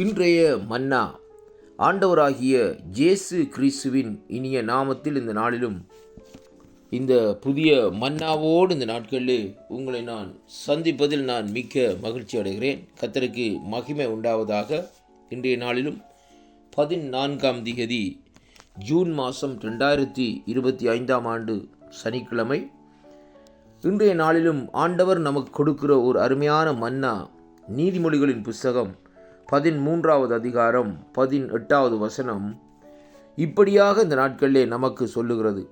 இன்றைய மன்னா ஆண்டவராகிய இயேசு கிறிஸ்துவின் இனிய நாமத்தில் இந்த நாளிலும் இந்த புதிய மன்னாவோடு இந்த நாட்களிலே உங்களை நான் சந்திப்பதில் நான் மிக்க மகிழ்ச்சி அடைகிறேன். கர்த்தருக்கு மகிமை உண்டாவதாக. இன்றைய நாளிலும் 14ஆம் தேதி ஜூன் மாதம் 2025ஆம் ஆண்டு சனிக்கிழமை. இன்றைய நாளிலும் ஆண்டவர் நமக்கு கொடுக்கிற ஒரு அருமையான மன்னா நீதிமொழிகளின் புஸ்தகம் 13வது அதிகாரம் 18வது வசனம் இப்படியாக இந்த நாட்களிலே நமக்கு சொல்லுகிறது.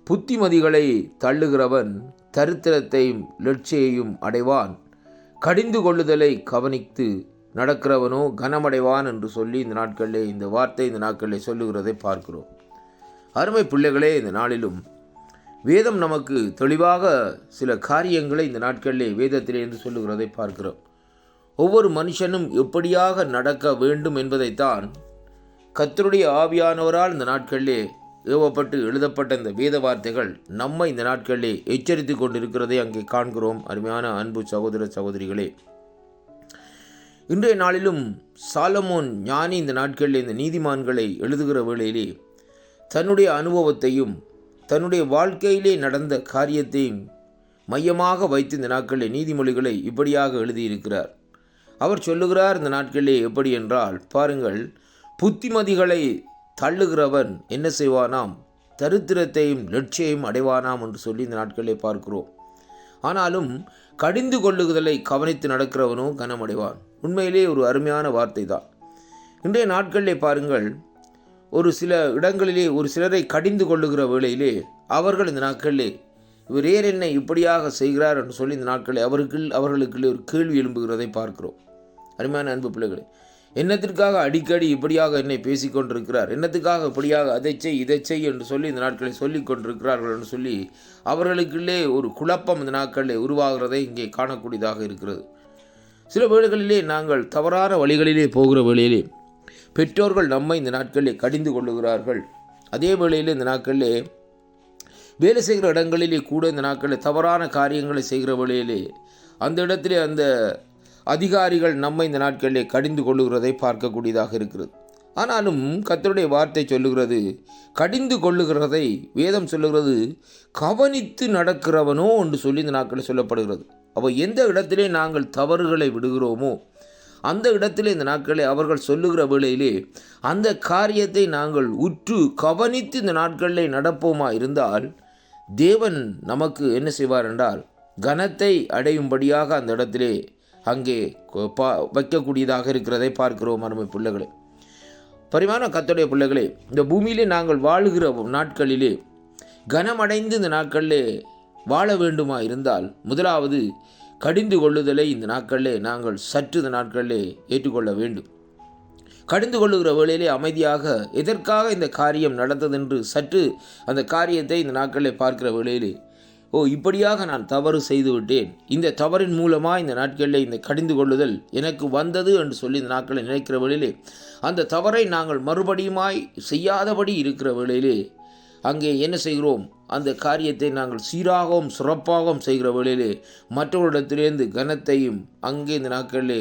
புத்திமதிகளை தள்ளுகிறவன் தரித்திரத்தையும் லட்சியையும் அடைவான், கடிந்து கொள்ளுதலை கவனித்து நடக்கிறவனோ கனமடைவான் என்று சொல்லி இந்த நாட்களிலே இந்த வார்த்தை இந்த நாட்களிலே சொல்லுகிறதை பார்க்கிறோம். அருமை பிள்ளைகளே, இந்த நாளிலும் வேதம் நமக்கு தெளிவாக சில காரியங்களை இந்த நாட்களிலே வேதத்திலே என்று சொல்லுகிறதை பார்க்கிறோம். ஒவ்வொரு மனுஷனும் எப்படியாக நடக்க வேண்டும் என்பதைத்தான் கர்த்தருடைய ஆவியானவரால் இந்த நாட்களிலே ஏவப்பட்டு எழுதப்பட்ட இந்த வேத வார்த்தைகள் நம்மை இந்த நாட்களிலே எச்சரித்து கொண்டிருக்கிறதை அங்கே காண்கிறோம். அருமையான அன்பு சகோதர சகோதரிகளே, இன்றைய நாளிலும் சாலமோன் ஞானி இந்த நாட்களிலே இந்த நீதிமான்களை எழுதுகிற வேளையிலே தன்னுடைய அனுபவத்தையும் தன்னுடைய வாழ்க்கையிலே நடந்த காரியத்தையும் மையமாக வைத்து இந்த நாட்களிலே நீதிமொழிகளை இப்படியாக எழுதியிருக்கிறார். அவர் சொல்லுகிறார் இந்த நாட்களிலே எப்படி என்றால், பாருங்கள், புத்திமதிகளை தள்ளுகிறவன் என்ன செய்வானாம், தரித்திரத்தையும் லட்சியையும் அடைவானாம் என்று சொல்லி இந்த நாட்களிலே பார்க்கிறோம். ஆனாலும் கடிந்து கொள்ளுதலை கவனித்து நடக்கிறவனோ கனமடைவான். உண்மையிலே ஒரு அருமையான வார்த்தை தான். இன்றைய நாட்களிலே பாருங்கள், ஒரு சில இடங்களிலே ஒரு சிலரை கடிந்து கொள்ளுகிற வேளையிலே அவர்கள் இந்த நாட்களிலே இவர் ஏன் என்னை இப்படியாக செய்கிறார் என்று சொல்லி இந்த நாட்களில் அவர்களுக்கு ஒரு கேள்வி எழும்புகிறதை பார்க்கிறோம். அருமையான அன்பு பிள்ளைகளே, என்னத்திற்காக அடிக்கடி இப்படியாக என்னை பேசிக்கொண்டிருக்கிறார், என்னத்துக்காக இப்படியாக அதை செய் இதை செய் என்று சொல்லி இந்த நாட்களை சொல்லி கொண்டிருக்கிறார்கள் என்று சொல்லி அவர்களுக்குள்ளே ஒரு குழப்பம் இந்த நாட்களிலே உருவாகிறதை இங்கே காணக்கூடியதாக இருக்கிறது. சில வேளைகளிலே நாங்கள் தவறான வழிகளிலே போகிற வேளையிலே பெற்றோர்கள் நம்மை இந்த நாட்களிலே கடிந்து கொள்ளுகிறார்கள். அதே வேளையிலே இந்த நாட்களிலே வேலை செய்கிற இடங்களிலே கூட இந்த நாட்களில் தவறான காரியங்களை செய்கிற வேளையிலே அந்த இடத்திலே அந்த அதிகாரிகள் நம்மை இந்த நாட்களிலே கடிந்து கொள்ளுகிறதை பார்க்கக்கூடியதாக இருக்கிறது. ஆனாலும் கர்த்தருடைய வார்த்தை சொல்லுகிறது, கடிந்து கொள்ளுகிறதை வேதம் சொல்லுகிறது கவனித்து நடக்கிறவனோ என்று சொல்லி இந்த நாட்களில் சொல்லப்படுகிறது. அப்போ எந்த இடத்திலே நாங்கள் தவறுகளை விடுகிறோமோ அந்த இடத்திலே இந்த நாட்களை அவர்கள் சொல்லுகிற வேளையிலே அந்த காரியத்தை நாங்கள் உற்று கவனித்து இந்த நாட்களிலே நடப்போமா இருந்தால் தேவன் நமக்கு என்ன செய்வார் என்றால் கனத்தை அடையும்படியாக அந்த இடத்திலே அங்கே வைக்கக்கூடியதாக இருக்கிறதை பார்க்கிறோம். அருமை பிள்ளைகளே, பரிமாண கர்த்தருடைய பிள்ளைகளே, இந்த பூமியிலே நாங்கள் வாழுகிற நாட்களிலே கனமடைந்து இந்த நாட்களிலே வாழ வேண்டுமா இருந்தால் முதலாவது கடிந்து கொள்ளுதலை இந்த நாட்களிலே நாங்கள் சற்று இந்த நாட்களிலே ஏற்றுக்கொள்ள வேண்டும். கடிந்து கொள்ளுகிற வேளையிலே அமைதியாக எதற்காக இந்த காரியம் நடந்ததென்று சற்று அந்த காரியத்தை இந்த நாட்களிலே பார்க்கிற வேளையிலே, இப்படியாக நான் தவறு செய்து விட்டேன், இந்த தவறின் மூலமாக இந்த நாட்களிலே இந்த கடிந்து கொள்ளுதல் எனக்கு வந்தது என்று சொல்லி இந்த நாட்களை நினைக்கிற வேளையிலே அந்த தவறை நாங்கள் மறுபடியுமாய் செய்யாதபடி இருக்கிற வேளையிலே அங்கே என்ன செய்கிறோம், அந்த காரியத்தை நாங்கள் சீராகவும் சிறப்பாகவும் செய்கிற வேளையிலே மற்றவரிடத்திலிருந்து கனத்தையும் அங்கே இந்த நாட்களிலே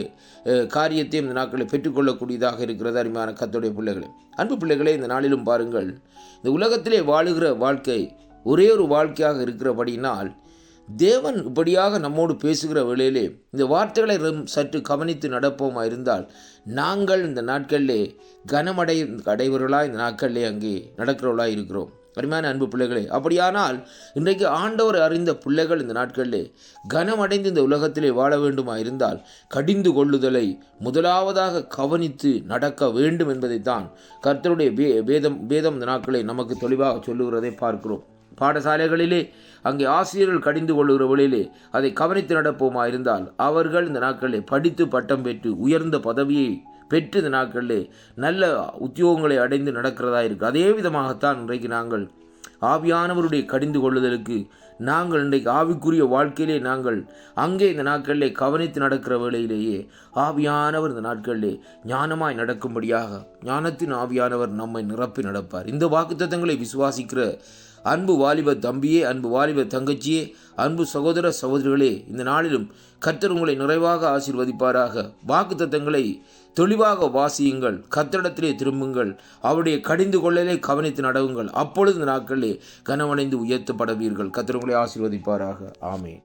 காரியத்தையும் இந்த நாட்களில் பெற்றுக்கொள்ளக்கூடியதாக இருக்கிறது. அருமையான கர்த்தருடைய பிள்ளைகளே, அன்பு பிள்ளைகளே, இந்த நாளிலும் பாருங்கள், இந்த உலகத்திலே வாழுகிற வாழ்க்கை ஒரே ஒரு வாழ்க்கையாக இருக்கிறபடினால் தேவன் இப்படியாக நம்மோடு பேசுகிற வேளையிலே இந்த வார்த்தைகளை சற்று கவனித்து நடப்போமா இருந்தால் நாங்கள் இந்த நாட்களிலே அடைவர்களாக இந்த நாட்களிலே அங்கே நடக்கிறவர்களாக இருக்கிறோம். அருமையான அன்பு பிள்ளைகளே, அப்படியானால் இன்றைக்கு ஆண்டவர் அறிந்த பிள்ளைகள் இந்த நாட்களிலே கனமடைந்து இந்த உலகத்திலே வாழ வேண்டுமா இருந்தால் கடிந்து கொள்ளுதலை முதலாவதாக கவனித்து நடக்க வேண்டும் என்பதைத்தான் கர்த்தருடைய வேதம் இந்த நாட்களை நமக்கு தெளிவாக சொல்லுகிறதை பார்க்கிறோம். பாடசாலைகளிலே அங்கே ஆசிரியர்கள் கடிந்து கொள்ளுகிற வழியிலே அதை கவனித்து நடப்போமா இருந்தால் அவர்கள் இந்த நாட்களிலே படித்து பட்டம் பெற்று உயர்ந்த பதவியை பெற்று இந்த நாட்களிலே நல்ல உத்தியோகங்களை அடைந்து நடக்கிறதா இருக்குது. அதே விதமாகத்தான் இன்றைக்கு நாங்கள் ஆவியானவருடைய கடிந்து கொள்ளுதலுக்கு நாங்கள் இன்றைக்கு ஆவிக்குரிய வாழ்க்கையிலே நாங்கள் அங்கே இந்த நாட்களிலே கவனித்து நடக்கிற வேளையிலேயே ஆவியானவர் இந்த நாட்களிலே ஞானமாய் நடக்கும்படியாக ஞானத்தின் ஆவியானவர் நம்மை நிரப்பி நடப்பார். இந்த வாக்குத்தத்தங்களை விசுவாசிக்கிற அன்பு வாலிப தம்பியே, அன்பு வாலிப தங்கச்சியே, அன்பு சகோதர சகோதரிகளே, இந்த நாளிலும் கர்த்தர் உங்களை நிறைவாக ஆசீர்வதிப்பாராக. வாக்குத்தத்தங்களை தெளிவாக வாசியுங்கள், கர்த்தரிடத்திலே திரும்புங்கள், அவருடைய கடிந்து கொள்ளலை கவனித்து நடவுங்கள். அப்பொழுது இந்த நாட்களிலே கனவடைந்து உயர்த்தப்படுவீர்கள். கர்த்தர் உங்களை ஆசீர்வதிப்பாராக. ஆமென்.